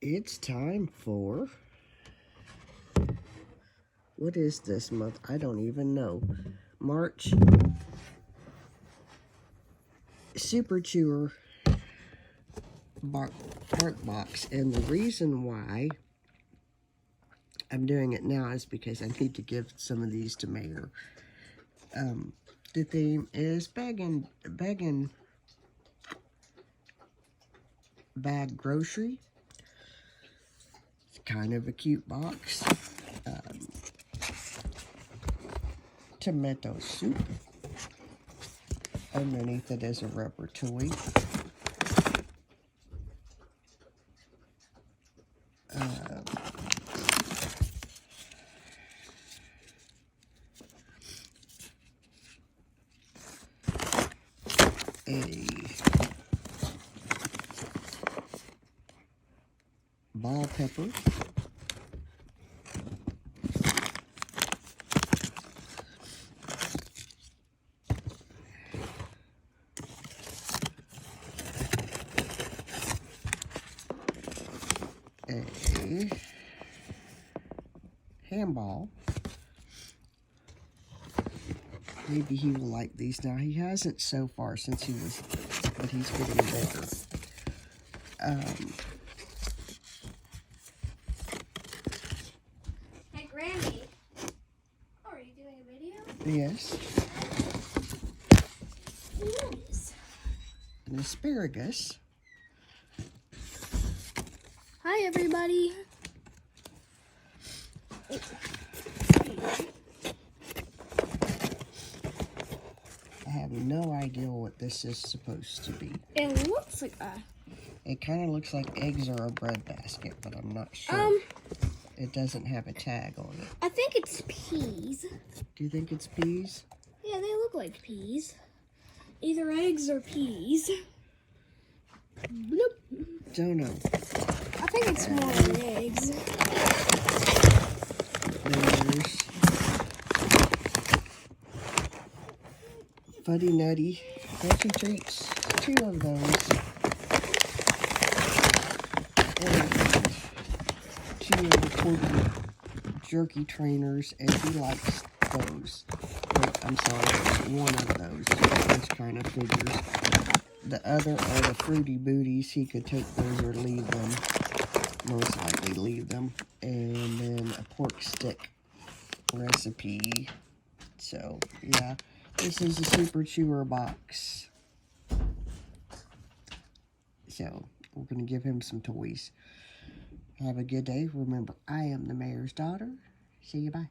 It's time for, what is this month? I don't even know. March Super Chewer bark box. And the reason why I'm doing it now is because I need to give some of these to Mayor. The theme is begging bag grocery. It's kind of a cute box. Tomato soup. Underneath it is a rubber toy. A ball pepper. A handball. Maybe he will like these now. He hasn't so far since he was, but he's getting bigger. Hey, Granny. Oh, are you doing a video? Yes. Nice. An asparagus. Hi, everybody. I have no idea what this is supposed to be. It looks like a... It kind of looks like eggs or a bread basket, but I'm not sure. It doesn't have a tag on it. I think it's peas. Do you think it's peas? Yeah, they look like peas. Either eggs or peas. Bloop. Don't know. I think it's more than eggs. There's Fuddy Nutty Crunchy Treats. 2 of those. And 2 of the Corky Jerky Trainers, and he likes those. But, I'm sorry, 1 of those kind of figures. The other are the Fruity Booties. He could take those or leave them. Most likely leave them. And then a pork stick recipe. So, yeah. This is a Super Chewer box. So, we're going to give him some toys. Have a good day. Remember, I am the mayor's daughter. See you, bye.